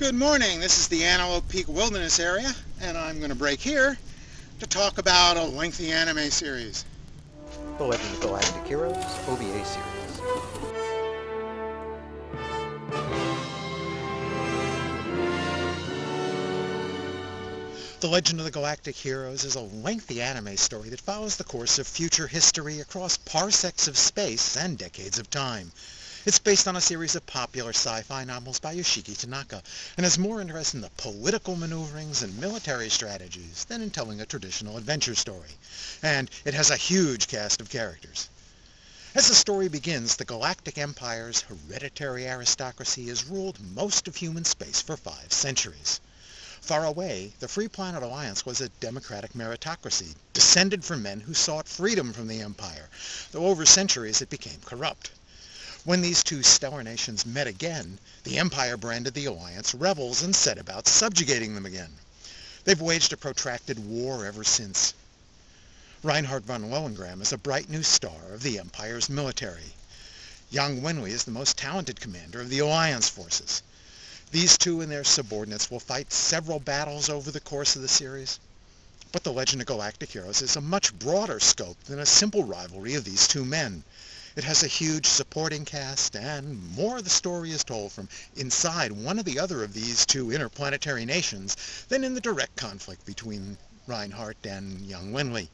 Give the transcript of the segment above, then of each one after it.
Good morning. This is the Antelope Peak Wilderness area, and I'm going to break here to talk about a lengthy anime series. The Legend of Galactic Heroes OVA series. The Legend of the Galactic Heroes is a lengthy anime story that follows the course of future history across parsecs of space and decades of time. It's based on a series of popular sci-fi novels by Yoshiki Tanaka, and has more interest in the political maneuverings and military strategies than in telling a traditional adventure story. And it has a huge cast of characters. As the story begins, the Galactic Empire's hereditary aristocracy has ruled most of human space for 5 centuries. Far away, the Free Planet Alliance was a democratic meritocracy, descended from men who sought freedom from the Empire, though over centuries it became corrupt. When these two stellar nations met again, the Empire branded the Alliance rebels and set about subjugating them again. They've waged a protracted war ever since. Reinhard von Lohengram is a bright new star of the Empire's military. Yang Wenli is the most talented commander of the Alliance forces. These two and their subordinates will fight several battles over the course of the series. But the Legend of Galactic Heroes is a much broader scope than a simple rivalry of these two men. It has a huge supporting cast, and more of the story is told from inside one or the other of these two interplanetary nations than in the direct conflict between Reinhardt and Yang Wenli.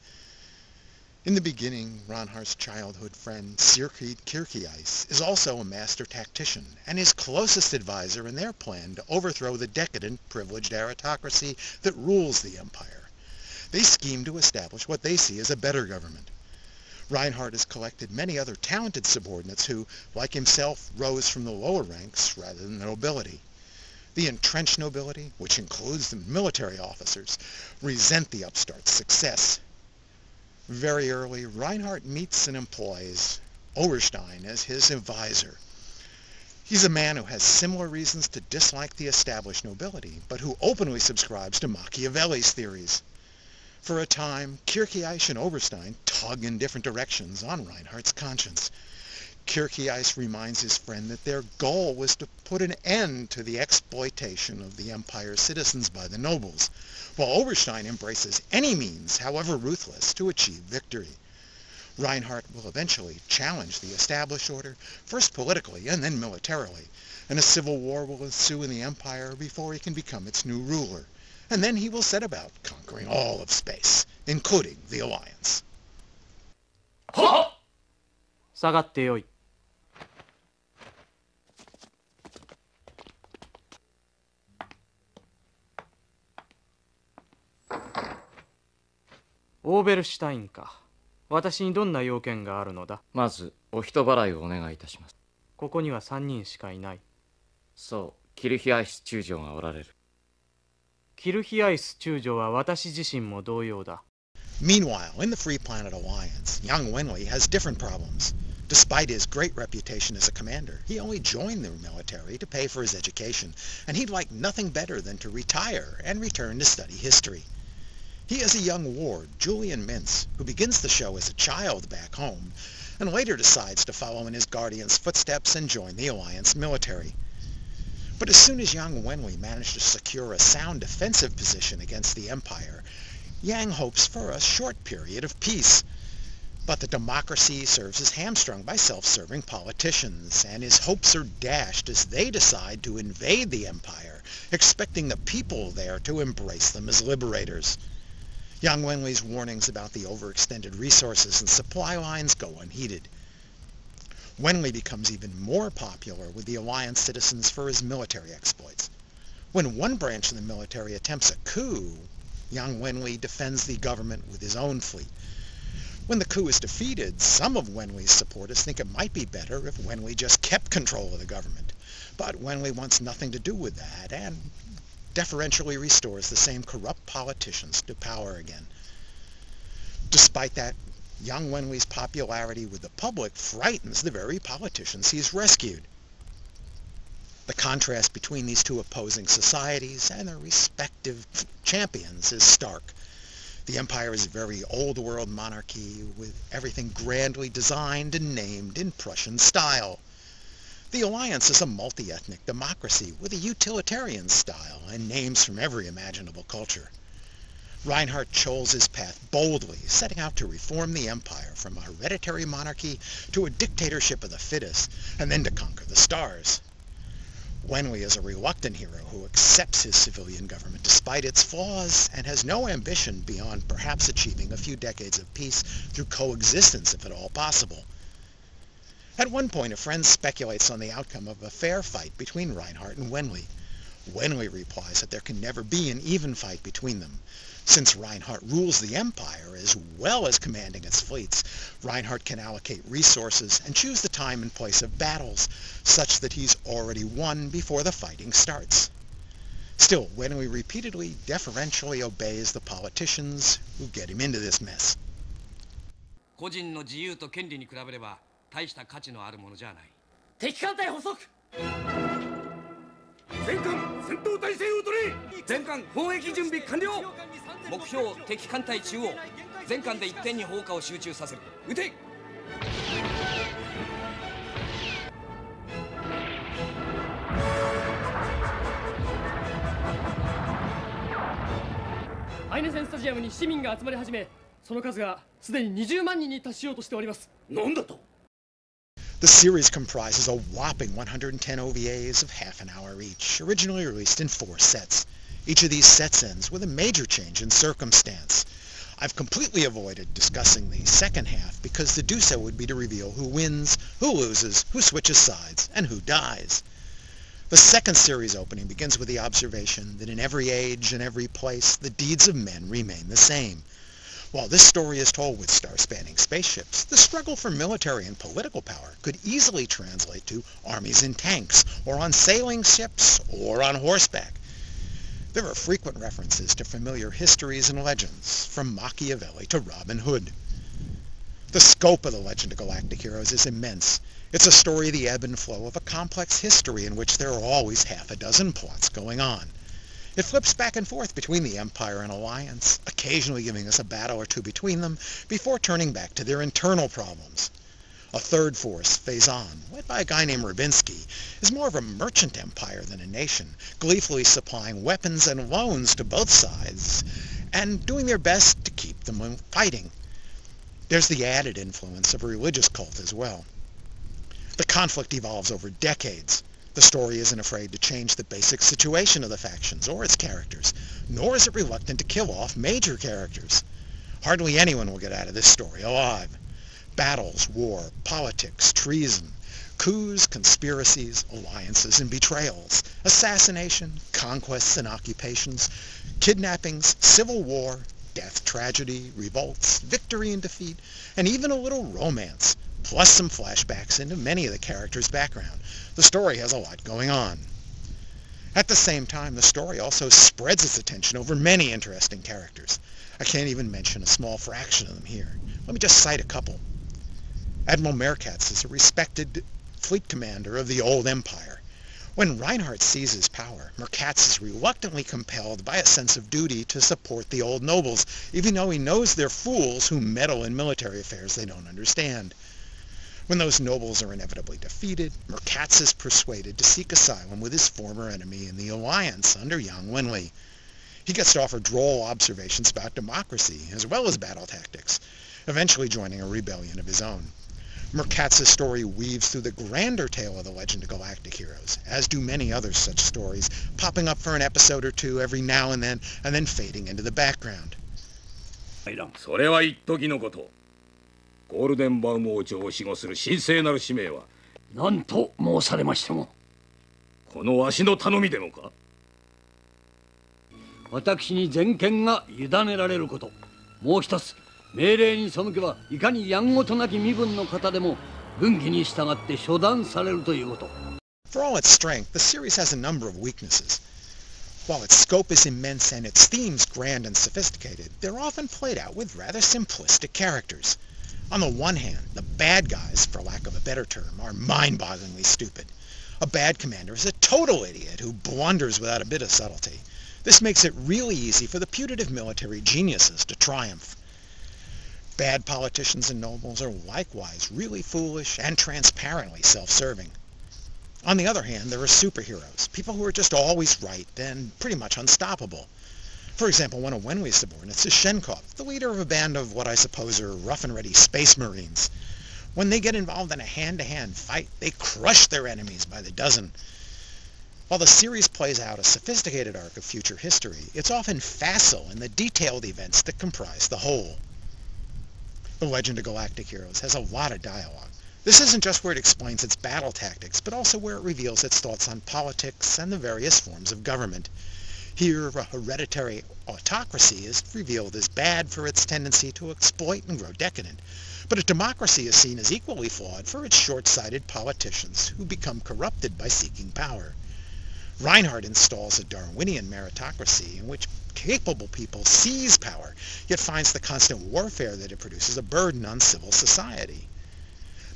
In the beginning, Reinhardt's childhood friend, Siegfried Kircheis, is also a master tactician, and his closest advisor in their plan to overthrow the decadent, privileged aristocracy that rules the Empire. They scheme to establish what they see as a better government. Reinhardt has collected many other talented subordinates who, like himself, rose from the lower ranks rather than the nobility. The entrenched nobility, which includes the military officers, resent the upstart's success. Very early, Reinhardt meets and employs Oberstein as his advisor. He's a man who has similar reasons to dislike the established nobility, but who openly subscribes to Machiavelli's theories. For a time, Kircheis and Oberstein tug in different directions on Reinhardt's conscience. Kircheis reminds his friend that their goal was to put an end to the exploitation of the Empire's citizens by the nobles, while Oberstein embraces any means, however ruthless, to achieve victory. Reinhardt will eventually challenge the established order, first politically and then militarily, and a civil war will ensue in the Empire before he can become its new ruler. And then he will set about conquering all of space, including the Alliance. 下がってよい。オーベルシュタインか。私にどんな要件があるのだ。まず、お人払いをお願いいたします。ここには3人しかいない。そう、キルヒアイス中将がおられる。キルヒアイス中将は私自身も同様だ。Meanwhile, in the Free Planet Alliance, Yang Wenli has different problems. Despite his great reputation as a commander, he only joined the military to pay for his education, and he'd like nothing better than to retire and return to study history. He has a young ward, Julian Mintz, who begins the show as a child back home, and later decides to follow in his guardian's footsteps and join the Alliance military. But as soon as Yang Wenli managed to secure a sound defensive position against the Empire, Yang hopes for a short period of peace. But the democracy serves as hamstrung by self-serving politicians, and his hopes are dashed as they decide to invade the Empire, expecting the people there to embrace them as liberators. Yang Wenli's warnings about the overextended resources and supply lines go unheeded. Wenli becomes even more popular with the Alliance citizens for his military exploits. When one branch of the military attempts a coup, Yang Wenli defends the government with his own fleet. When the coup is defeated, some of Wenli's supporters think it might be better if Wenli just kept control of the government. But Wenli wants nothing to do with that, and deferentially restores the same corrupt politicians to power again. Despite that, Yang Wenli's popularity with the public frightens the very politicians he's rescued. The contrast between these two opposing societies and their respective champions is stark. The Empire is a very old-world monarchy with everything grandly designed and named in Prussian style. The Alliance is a multi-ethnic democracy with a utilitarian style and names from every imaginable culture. Reinhardt chose his path boldly, setting out to reform the empire from a hereditary monarchy to a dictatorship of the fittest, and then to conquer the stars. Wenli is a reluctant hero who accepts his civilian government despite its flaws and has no ambition beyond perhaps achieving a few decades of peace through coexistence if at all possible. At one point, a friend speculates on the outcome of a fair fight between Reinhardt and Wenli. Wenli replies that there can never be an even fight between them. Since Reinhardt rules the empire as well as commanding its fleets, Reinhardt can allocate resources and choose the time and place of battles, such that he's already won before the fighting starts. Still, Wenli repeatedly, deferentially obeys the politicians who get him into this mess. 個人の自由と権利に比べれば大した価値のあるものじゃない。敵艦隊捕捉。全艦戦闘態勢を取れ。全艦砲撃準備完了。目標敵艦隊中央。全艦で一点に砲火を集中させる。撃て。アイネセンスタジアムに市民が集まり始め、その数がすでに20万人に達しようとしております。なんだと。 The series comprises a whopping 110 OVAs of half an hour each, originally released in 4 sets. Each of these sets ends with a major change in circumstance. I've completely avoided discussing the second half because to do so would be to reveal who wins, who loses, who switches sides, and who dies. The second series opening begins with the observation that in every age and every place, the deeds of men remain the same. While this story is told with star-spanning spaceships, the struggle for military and political power could easily translate to armies in tanks, or on sailing ships, or on horseback. There are frequent references to familiar histories and legends, from Machiavelli to Robin Hood. The scope of the Legend of Galactic Heroes is immense. It's a story of the ebb and flow of a complex history in which there are always half a dozen plots going on. It flips back and forth between the Empire and Alliance, occasionally giving us a battle or two between them, before turning back to their internal problems. A third force, Phazon, led by a guy named Rabinsky, is more of a merchant empire than a nation, gleefully supplying weapons and loans to both sides, and doing their best to keep them from fighting. There's the added influence of a religious cult as well. The conflict evolves over decades. The story isn't afraid to change the basic situation of the factions or its characters, nor is it reluctant to kill off major characters. Hardly anyone will get out of this story alive. Battles, war, politics, treason, coups, conspiracies, alliances and betrayals, assassination, conquests and occupations, kidnappings, civil war, death, tragedy, revolts, victory and defeat, and even a little romance, plus some flashbacks into many of the characters' background. The story has a lot going on. At the same time, the story also spreads its attention over many interesting characters. I can't even mention a small fraction of them here. Let me just cite a couple. Admiral Merkatz is a respected fleet commander of the old empire. When Reinhardt seizes power, Merkatz is reluctantly compelled by a sense of duty to support the old nobles, even though he knows they're fools who meddle in military affairs they don't understand. When those nobles are inevitably defeated, Merkatz is persuaded to seek asylum with his former enemy in the Alliance under young Wenli. He gets to offer droll observations about democracy as well as battle tactics, eventually joining a rebellion of his own. Merkatz's story weaves through the grander tale of the Legend of Galactic Heroes, as do many other such stories, popping up for an episode or two every now and then fading into the background. それは一時のこと。ゴールデンバウム王朝を守護する神聖なる使命は何と申されましても、このわしの頼みでのか。私に全権が委ねられること。もう一つ、命令に背けばいかにやんごとなき身分の方でも軍議に従って処断されるということ。For all its strength, the series has a number of weaknesses. While its scope is immense and its themes grand and sophisticated, they're often played out with rather simplistic characters. On the one hand, the bad guys, for lack of a better term, are mind-bogglingly stupid. A bad commander is a total idiot who blunders without a bit of subtlety. This makes it really easy for the putative military geniuses to triumph. Bad politicians and nobles are likewise really foolish and transparently self-serving. On the other hand, there are superheroes, people who are just always right and pretty much unstoppable. For example, one of Wenwei's subordinates is Shenkov, the leader of a band of what I suppose are rough and ready space marines. When they get involved in a hand-to-hand fight, they crush their enemies by the dozen. While the series plays out a sophisticated arc of future history, it's often facile in the detailed events that comprise the whole. The Legend of Galactic Heroes has a lot of dialogue. This isn't just where it explains its battle tactics, but also where it reveals its thoughts on politics and the various forms of government. Here, a hereditary autocracy is revealed as bad for its tendency to exploit and grow decadent, but a democracy is seen as equally flawed for its short-sighted politicians who become corrupted by seeking power. Reinhardt installs a Darwinian meritocracy in which capable people seize power, yet finds the constant warfare that it produces a burden on civil society.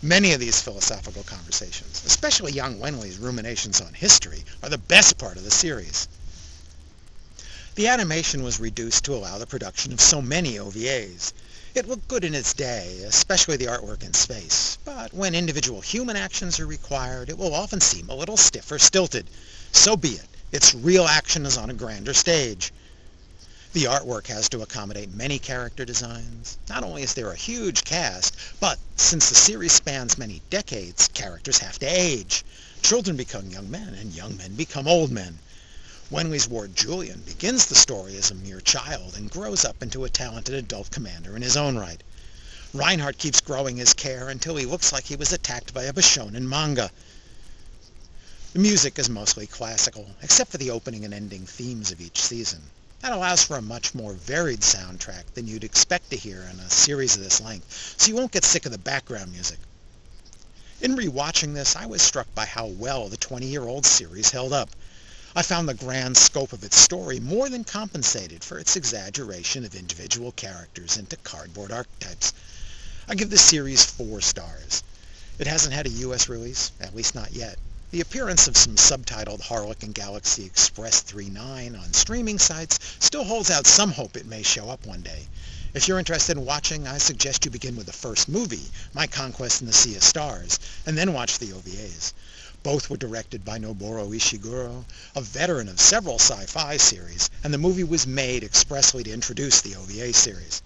Many of these philosophical conversations, especially young Wenwei's ruminations on history, are the best part of the series. The animation was reduced to allow the production of so many OVAs. It looked good in its day, especially the artwork in space, but when individual human actions are required, it will often seem a little stiff or stilted. So be it. Its real action is on a grander stage. The artwork has to accommodate many character designs. Not only is there a huge cast, but since the series spans many decades, characters have to age. Children become young men, and young men become old men. Wenwei's ward Julian begins the story as a mere child and grows up into a talented adult commander in his own right. Reinhardt keeps growing his care until he looks like he was attacked by a Bishonen manga. The music is mostly classical, except for the opening and ending themes of each season. That allows for a much more varied soundtrack than you'd expect to hear in a series of this length, so you won't get sick of the background music. In rewatching this, I was struck by how well the 20-year-old series held up. I found the grand scope of its story more than compensated for its exaggeration of individual characters into cardboard archetypes. I give the series 4 stars. It hasn't had a US release, at least not yet. The appearance of some subtitled Harlequin and Galaxy Express 3.9 on streaming sites still holds out some hope it may show up one day. If you're interested in watching, I suggest you begin with the first movie, My Conquest in the Sea of Stars, and then watch the OVAs. Both were directed by Noboru Ishiguro, a veteran of several sci-fi series, and the movie was made expressly to introduce the OVA series.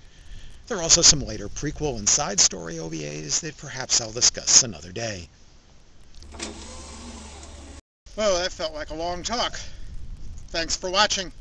There are also some later prequel and side story OVAs that perhaps I'll discuss another day. Well, that felt like a long talk. Thanks for watching.